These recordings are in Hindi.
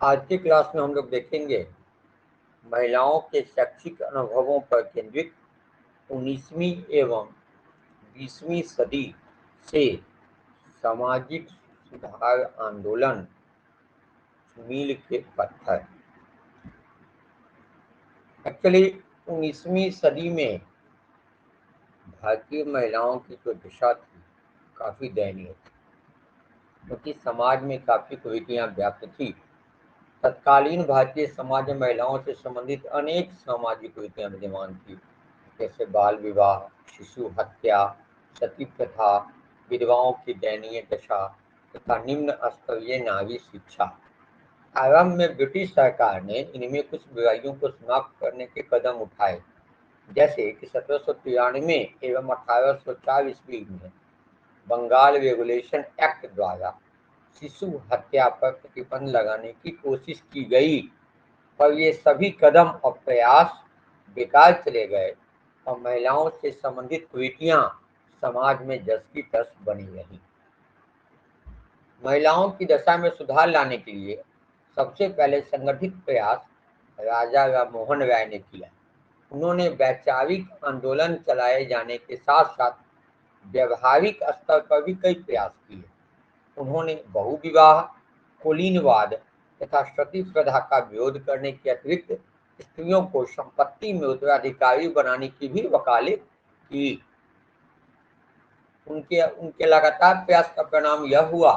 आज की क्लास में हम लोग देखेंगे महिलाओं के शैक्षिक अनुभवों पर केंद्रित 19वीं एवं 20वीं सदी से सामाजिक सुधार आंदोलन मील के पत्थर। एक्चुअली 19वीं सदी में भारतीय महिलाओं की जो दिशा थी काफ़ी दयनीय थी, क्योंकि समाज में काफ़ी कुरीतियाँ व्याप्त थी। तत्कालीन भारतीय समाज में महिलाओं से संबंधित अनेक सामाजिक कुरीतियाँ विद्यमान थी, जैसे बाल विवाह, शिशु हत्या, सती प्रथा, विधवाओं की दयनीय दशा तथा निम्न स्तरीय नारी शिक्षा। आरंभ में ब्रिटिश सरकार ने इनमें कुछ बुराइयों को समाप्त करने के कदम उठाए, जैसे कि 1793 एवं 1804 ईस्वी में बंगाल रेगुलेशन एक्ट द्वारा शिशु हत्या पर प्रतिबंध लगाने की कोशिश की गई, पर ये सभी कदम और प्रयास बेकार चले गए और महिलाओं से संबंधित कुरीतियां समाज में जस की तस बनी रही। महिलाओं की दशा में सुधार लाने के लिए सबसे पहले संगठित प्रयास राजा राम मोहन राय ने किया। उन्होंने वैचारिक आंदोलन चलाए जाने के साथ साथ व्यवहारिक स्तर पर भी कई प्रयास किए। उन्होंने बहुविवाह, कुलीनवाद तथा सती प्रथा का विरोध करने के अतिरिक्त स्त्रियों को संपत्ति में उत्तराधिकारी बनाने की भी वकालत की। उनके लगातार प्रयास का परिणाम यह हुआ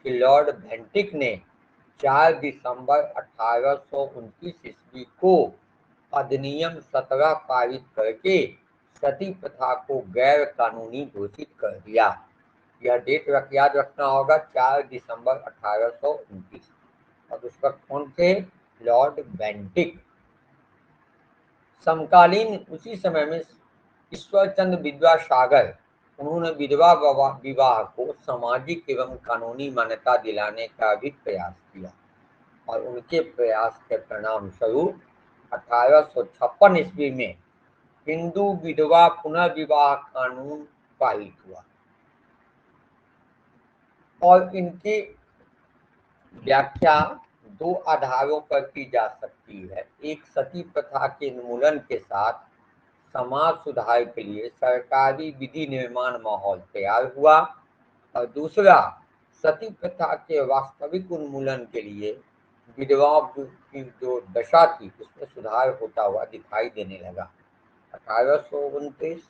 कि लॉर्ड बेंटिक ने 4 दिसंबर 1829 ईस्वी को अधिनियम 17 पारित करके सती प्रथा को गैर कानूनी घोषित कर दिया। यह डेट याद रखना होगा, 4 दिसंबर 1829। और उस वक्त कौन थे? Lord Bentinck. समकालीन उसी समय में ईश्वरचंद्र विद्यासागर, उन्होंने विधवा विवाह को सामाजिक एवं कानूनी मान्यता दिलाने का भी प्रयास किया और उनके प्रयास के परिणाम स्वरूप 1856 ईस्वी में हिंदू विधवा पुनर्विवाह कानून पारित हुआ और इनकी व्याख्या दो आधारों पर की जा सकती है। एक, सती प्रथा के उन्मूलन के साथ समाज सुधार के लिए सरकारी विधि निर्माण माहौल तैयार हुआ, और दूसरा, सती प्रथा के वास्तविक उन्मूलन के लिए विधवाओं की जो दशा थी उसमें सुधार होता हुआ दिखाई देने लगा। 1829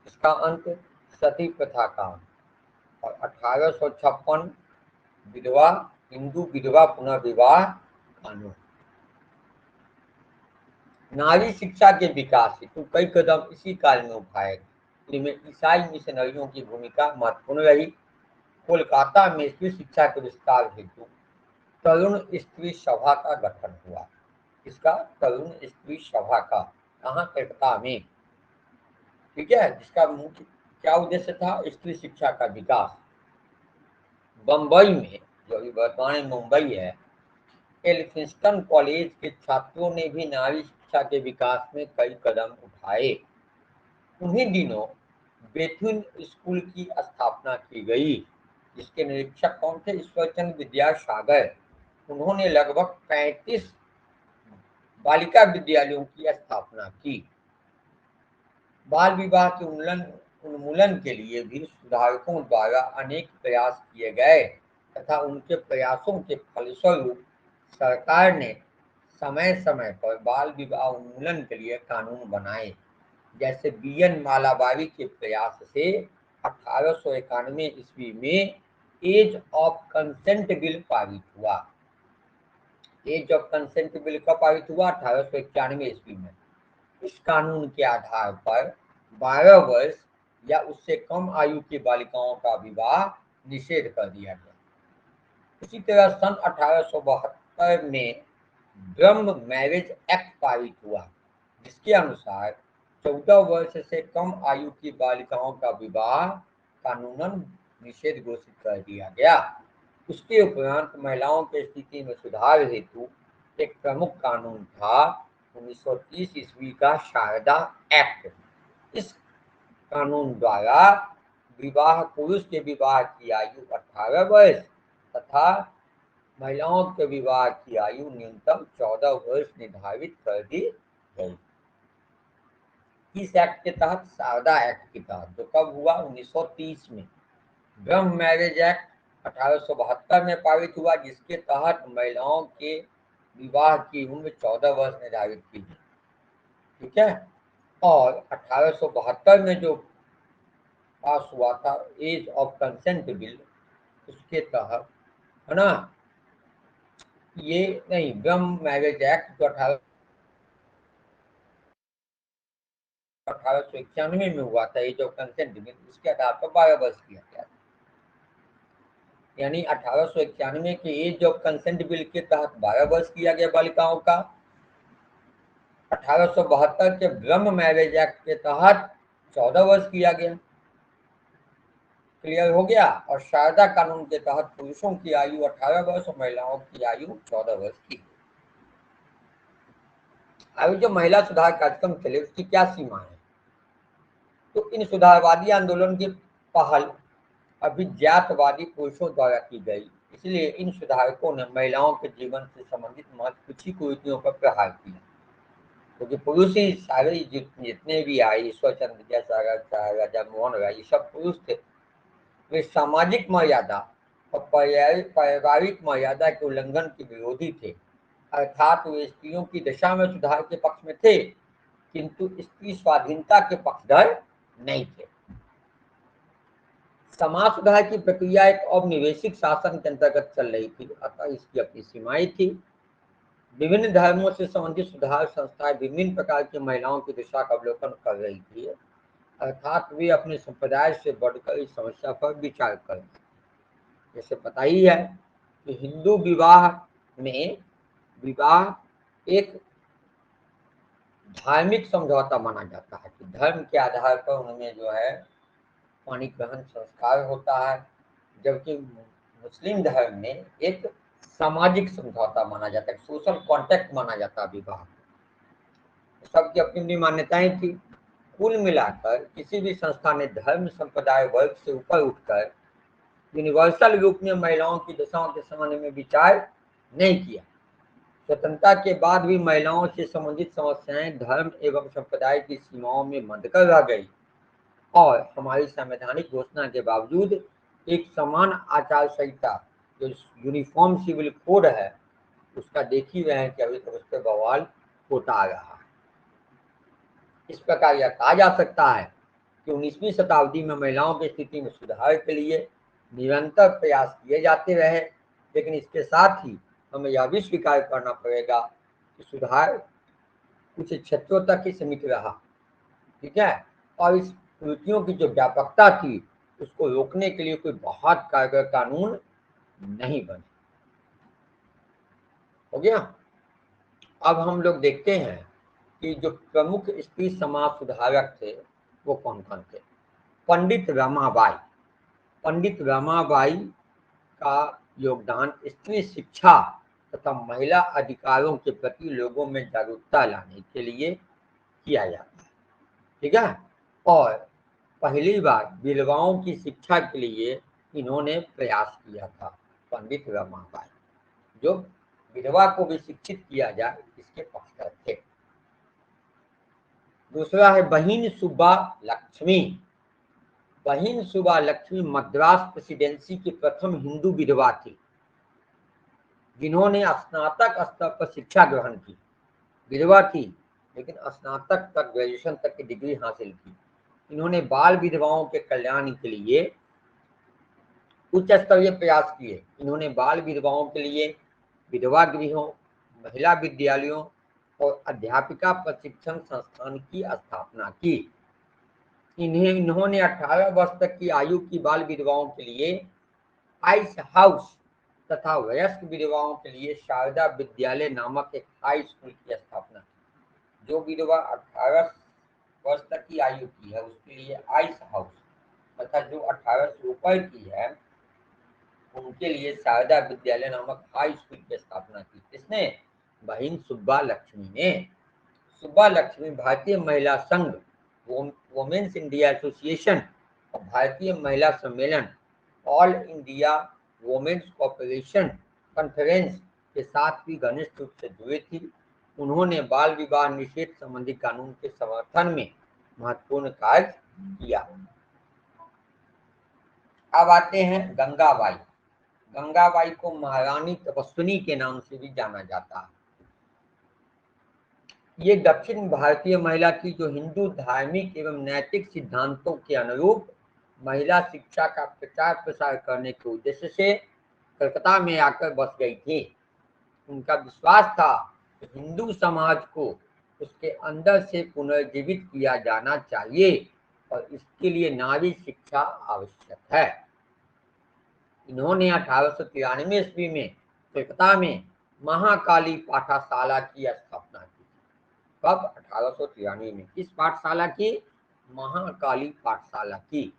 इसका अंत, सती प्रथा का अंत, और 1856 विधवा हिंदू विधवा पुनर्विवाह कानून। नारी शिक्षा के विकास हेतु कई कदम इसी काल में उठाए गए। इनमें ईसाई मिशनरियों की भूमिका महत्वपूर्ण रही। कोलकाता में स्त्री शिक्षा के विस्तार हेतु तरुण स्त्री सभा का गठन हुआ। इसका तरुण स्त्री सभा का, कहाँ? कलकत्ता में, ठीक है, जिसका मुख्य क्या उद्देश्य था? स्त्री शिक्षा का विकास। बम्बई में, जो अभी वर्तमान में मुंबई है, एल्फिंस्टन कॉलेज के छात्रों ने भी नारी शिक्षा के विकास में कई कदम उठाए। उन्हीं दिनों बेथुन स्कूल की स्थापना की गई, जिसके निरीक्षक कौन थे? ईश्वरचंद्र विद्यासागर। उन्होंने लगभग 35 बालिका विद्यालयों की स्थापना की। बाल विवाह के उन्मूलन के लिए भी सुधारकों द्वारा अनेक प्रयास किए गए तथा उनके प्रयासों के फलस्वरूप सरकार ने समय समय पर बाल विवाह उन्मूलन के लिए कानून बनाए। जैसे बीएन मालाबारी के प्रयास से 1891 ईस्वी में एज ऑफ कंसेंट बिल पारित हुआ। एज ऑफ कंसेंट बिल कब पारित हुआ? 1891 ईस्वी में। इस कानून के आधार पर 12 वर्ष या उससे कम आयु की बालिकाओं का विवाह निषेध कर दिया गया। इसी तरह सन 1872 में ब्रह्म मैरिज एक्ट पारित हुआ, जिसके अनुसार 14 वर्ष से कम आयु की बालिकाओं का विवाह कानूनन निषेध घोषित कर दिया गया। उसके उपरांत महिलाओं की स्थिति में सुधार हेतु एक प्रमुख कानून था 1930 ईस्वी का शारदा एक्ट। इस कानून द्वारा पुरुष के विवाह की आयु 18 वर्ष तथा महिलाओं के विवाह की आयु न्यूनतम 14 वर्ष निर्धारित कर दी गई। इस एक्ट के तहत, शारदा एक्ट के तहत, जो कब हुआ 1930 में, ब्रह्म मैरिज एक्ट 1872 में पारित हुआ, जिसके तहत महिलाओं के विवाह की उम्र 14 वर्ष निर्धारित की गई। ठीक है। और 1872 में जो पास हुआ था एज ऑफ कंसेंट बिल, उसके तहत, है ना, ये नहीं, ब्रह्म मैरिज एक्ट जो 1891 में हुआ था, एज ऑफ कंसेंट बिल, उसके आधार पर 12 वर्ष किया गया था। यानी 1891 के एज ऑफ कंसेंट बिल के तहत 12 वर्ष किया गया बालिकाओं का। 1872 के ब्रह्म मैरिज एक्ट के तहत 14 वर्ष किया गया। क्लियर हो गया। और शारदा कानून के तहत पुरुषों की आयु 18 वर्ष और महिलाओं की आयु 14 वर्ष की। अभी जो महिला सुधार कार्यक्रम चले, उसकी क्या सीमा है? तो इन सुधारवादी आंदोलन की पहल अभिजातवादी पुरुषों द्वारा की गई, इसलिए इन सुधारकों ने महिलाओं के जीवन से संबंधित महत्वपूर्ण कुरीतियों पर प्रहार किया। क्योंकि पुरुष ही सारे जितने भी आए, ईश्वर चंद्र विद्यासागर, राजा मोहन राय, ये सब पुरुष थे। वे सामाजिक मर्यादा और पारिवारिक मर्यादा के उल्लंघन के विरोधी थे। अर्थात वे स्त्रियों की दशा में सुधार के पक्ष में थे, किंतु स्त्री स्वाधीनता के पक्षधर नहीं थे। समाज सुधार की प्रक्रिया एक औपनिवेशिक शासन के अंतर्गत चल रही थी, अतः इसकी अपनी सीमाएं थी। विभिन्न धर्मों से संबंधित सुधार संस्थाएं विभिन्न प्रकार की महिलाओं की दिशा का अवलोकन कर रही थी, अर्थात वे अपने संप्रदाय से बढ़कर इस समस्या पर विचार कर। जैसे पता ही है कि हिंदू विवाह में विवाह एक धार्मिक समझौता माना जाता है कि धर्म के आधार पर उनमें जो है पानी ग्रहण संस्कार होता है, जबकि मुस्लिम धर्म में एक सामाजिक समझौता माना जाता है, सोशल कॉन्ट्रैक्ट माना जाता है विवाह। सबकी अपनी अपनी मान्यताएं थी। कुल मिलाकर किसी भी संस्था ने धर्म संप्रदाय वर्ग से ऊपर उठकर यूनिवर्सल रूप में महिलाओं की दशाओं के संबंध में विचार नहीं किया। स्वतंत्रता के बाद भी महिलाओं से संबंधित समस्याएं धर्म एवं संप्रदाय की सीमाओं में बंधकर रह गई और हमारी संवैधानिक घोषणा के बावजूद एक समान आचार संहिता जो यूनिफॉर्म सिविल कोड है, उसका देख ही रहे हैं कि अभी तक उस पर बवाल होता आ रहा है। इस प्रकार यह कहा जा सकता है कि 19वीं शताब्दी में महिलाओं की स्थिति में सुधार के लिए निरंतर प्रयास किए जाते रहे, लेकिन इसके साथ ही हमें यह भी स्वीकार करना पड़ेगा कि सुधार कुछ क्षेत्रों तक ही सीमित रहा। ठीक है। और इस कुरीतियों की जो व्यापकता थी, उसको रोकने के लिए कोई बहुत कारगर कानून नहीं बने। हो गया। अब हम लोग देखते हैं कि जो प्रमुख स्त्री समाज सुधारक थे वो कौन कौन थे। पंडित रमाबाई। पंडित रमाबाई का योगदान स्त्री शिक्षा तथा महिला अधिकारों के प्रति लोगों में जागरूकता लाने के लिए किया जाता है। ठीक है। और पहली बार विधवाओं की शिक्षा के लिए इन्होंने प्रयास किया था, पंडित रमाबाई, जो विधवा को भी शिक्षित किया जाए इसके पक्षधर थे। दूसरा है बहिन सुब्बा लक्ष्मी। बहिन सुब्बा लक्ष्मी मद्रास प्रेसिडेंसी की प्रथम हिंदू विधवा थी, जिन्होंने स्नातक स्तर पर शिक्षा ग्रहण की। विधवा थी लेकिन स्नातक तक, ग्रेजुएशन तक की डिग्री हासिल की। इन्होंने बाल विधवाओं के कल्याण के लिए उच्च स्तरीय प्रयास किए। इन्होंने बाल विधवाओं के लिए विधवा गृहों, महिला विद्यालयों और अध्यापिका प्रशिक्षण संस्थान की स्थापना की। इन्होंने 18 वर्ष तक की आयु की बाल विधवाओं के लिए आइस हाउस तथा वयस्क विधवाओं के लिए शारदा विद्यालय नामक एक हाई स्कूल की स्थापना की। जो विधवा 18 वर्ष तक की आयु की है उसके लिए आइस हाउस तथा जो 18 से ऊपर की है उनके लिए शारदा विद्यालय नामक हाई स्कूल की स्थापना की। किसने? बहिन सुब्बा लक्ष्मी ने। सुब्बा लक्ष्मी भारतीय महिला संघ, वोमेन्स इंडिया एसोसिएशन और भारतीय महिला सम्मेलन, all India women's corporation conference के साथ भी घनिष्ठ रूप से जुड़ी थी। उन्होंने बाल विवाह निषेध संबंधी कानून के समर्थन में महत्वपूर्ण कार्य किया। अब आते हैं गंगाबाई। गंगाबाई को महारानी तपस्विनी के नाम से भी जाना जाता है। ये दक्षिण भारतीय महिला थी जो हिंदू धार्मिक एवं नैतिक सिद्धांतों के अनुरूप महिला शिक्षा का प्रचार प्रसार करने के उद्देश्य से कलकत्ता में आकर बस गई थी। उनका विश्वास था कि हिंदू समाज को उसके अंदर से पुनर्जीवित किया जाना चाहिए और इसके लिए नारी शिक्षा आवश्यक है। इन्होंने 1893 ईस्वी में कलकत्ता में महाकाली पाठशाला की स्थापना की। कब? 1893 में। किस पाठशाला की? महाकाली पाठशाला की।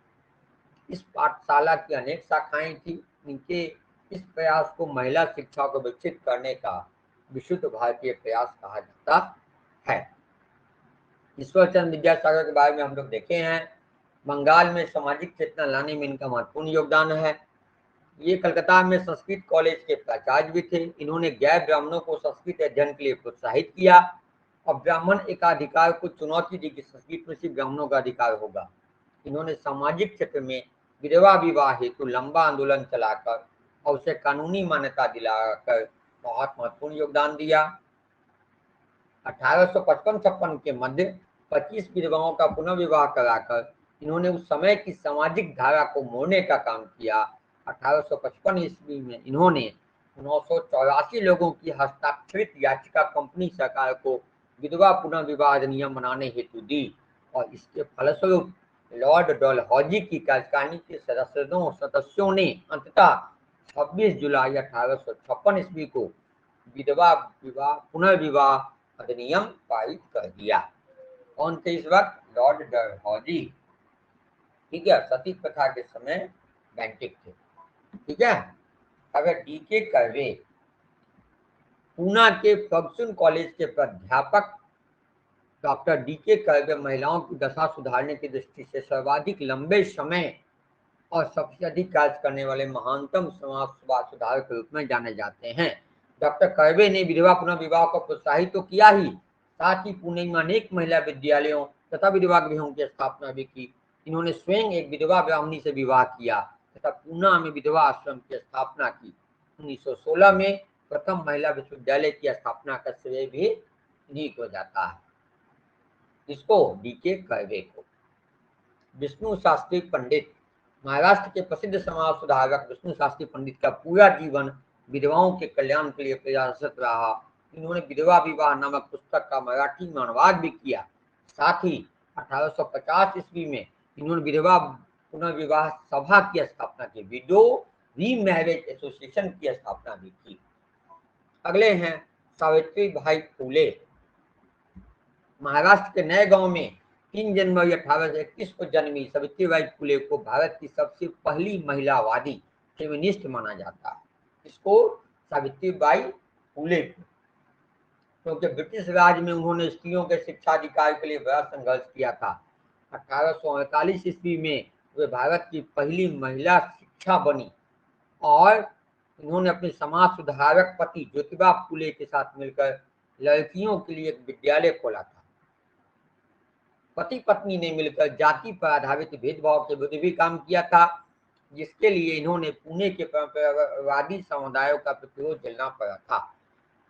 इस पाठशाला की अनेक शाखाएं थी। इनके इस प्रयास को महिला शिक्षा को विकसित करने का विशुद्ध भारतीय प्रयास कहा जाता है। ईश्वरचंद्र विद्यासागर के बारे में हम लोग देखे हैं। बंगाल में सामाजिक चेतना लाने में इनका महत्वपूर्ण योगदान है। ये कलकत्ता में संस्कृत कॉलेज के प्राचार्य भी थे। इन्होंने गैर ब्राह्मणों को संस्कृत अध्ययन के लिए प्रोत्साहित किया और ब्राह्मण एकाधिकार को चुनौती दी कि संस्कृत में सिर्फ ब्राह्मणों का अधिकार होगा। इन्होंने सामाजिक क्षेत्र में विधवा विवाह हेतु लंबा आंदोलन चलाकर और उसे कानूनी मान्यता दिलाकर बहुत महत्वपूर्ण योगदान दिया। 1855-56 के मध्य 25 विधवाओं का पुनर्विवाह कराकर इन्होंने उस समय की सामाजिक धारा को मोड़ने का काम किया। 1855 ईस्वी में इन्होंने 984 लोगों की हस्ताक्षरित याचिका कंपनी सरकार को विधवा पुनर्विवाह अधिनियम बनाने हेतु दी और इसके फलस्वरूप लॉर्ड डलहौजी की कार्यकारिणी के सदस्यों ने अंततः 26 जुलाई 1856 ईस्वी को विधवा विवाह पुनर्विवाह अधिनियम पारित कर दिया। कौन थे इस वक्त? लॉर्ड डलहौजी। ठीक है, सती प्रथा के समय बेंटिक थे। ठीक है। अगर डीके कर्वे पूना के फर्गुसन कॉलेज के प्राध्यापक डॉक्टर डीके कर्वे महिलाओं की दशा सुधारने की दृष्टि से सर्वाधिक लंबे समय और सबसे अधिक कार्य करने वाले महानतम समाज सुधारक के रूप में जाने जाते हैं। डॉक्टर कर्वे ने विधवा पुनर्विवाह को प्रोत्साहित तो किया ही, साथ ही पुणे में अनेक महिला विद्यालयों तथा विधवा गृहों की स्थापना भी की। इन्होंने स्वयं एक विधवा ब्राह्मणी से विवाह किया तथा पूना में विधवा आश्रम की स्थापना की। 1916 में प्रथम महिला विश्वविद्यालय की स्थापना का श्रेय भी इन्हीं को जाता है। इसको? डीके कर्वे को। विष्णु शास्त्री पंडित, महाराष्ट्र के प्रसिद्ध समाज सुधारक विष्णु शास्त्री पंडित का पूरा जीवन विधवाओं के कल्याण के लिए प्रयासरत रहा। इन्होंने विधवा विवाह नामक पुस्तक का मराठी में अनुवाद भी किया। साथ ही 1850 ईस्वी में इन्होंने विधवा पुनर्विवाह सभा की स्थापना की, विडो रीमैरिज एसोसिएशन की स्थापना भी की। अगले हैं सावित्री बाई फुले। महाराष्ट्र के नए गांव में 3 जनवरी 1831 को जन्मी सावित्रीबाई फुले को भारत की सबसे पहली महिलावादी फेमिनिस्ट माना जाता है। इसको? सावित्रीबाई फुले को। क्योंकि ब्रिटिश राज में उन्होंने स्त्रियों के शिक्षा अधिकार के लिए बड़ा संघर्ष किया था। 1848 ईस्वी में वे भारत की पहली महिला शिक्षा बनी और इन्होंने अपने समाज सुधारक पति ज्योतिबा फुले के साथ मिलकर लड़कियों के लिए एक विद्यालय खोला था। पति पत्नी ने मिलकर जाति पर आधारित भेदभाव के विरुद्ध भी काम किया था, जिसके लिए इन्होंने पुणे के परंपरावादी समुदायों का प्रतिरोध झेलना पड़ा था।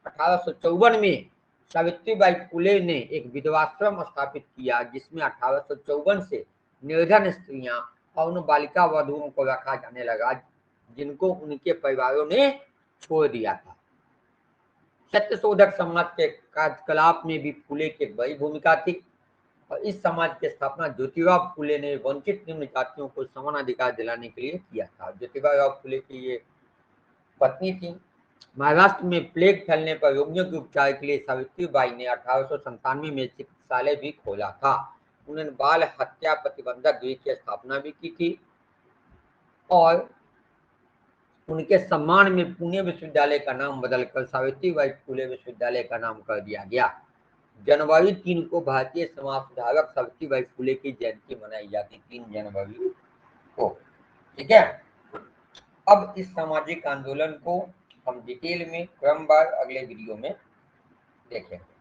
1854 में सावित्रीबाई फुले ने एक विधवाश्रम स्थापित किया, जिसमें 1854 से निर्धन स्त्रियां और उन बालिका वधुओं को रखा जाने लगा जिनको उनके परिवारों ने छोड़ दिया था। सत्यशोधक समाज के कार्यकलाप में भी फुले की बड़ी भूमिका थी और इस समाज की स्थापना ज्योतिबा फुले ने वंचित निम्न जातियों को समान अधिकार दिलाने के लिए किया था। ज्योतिबा फुले की ये पत्नी थी। महाराष्ट्र में प्लेग फैलने पर रोगियों के उपचार के लिए सावित्रीबाई ने 1897 में चिकित्सालय भी खोला था। उन्होंने बाल हत्या प्रतिबंधक गृह की स्थापना भी की थी और उनके सम्मान में पुणे विश्वविद्यालय का नाम बदलकर सावित्रीबाई फुले विश्वविद्यालय का नाम कर दिया गया। जनवरी 3 को भारतीय समाज सुधारक सावित्रीबाई फुले की जयंती मनाई जाती, 3 जनवरी को। ठीक है। अब इस सामाजिक आंदोलन को हम डिटेल में क्रमवार अगले वीडियो में देखेंगे।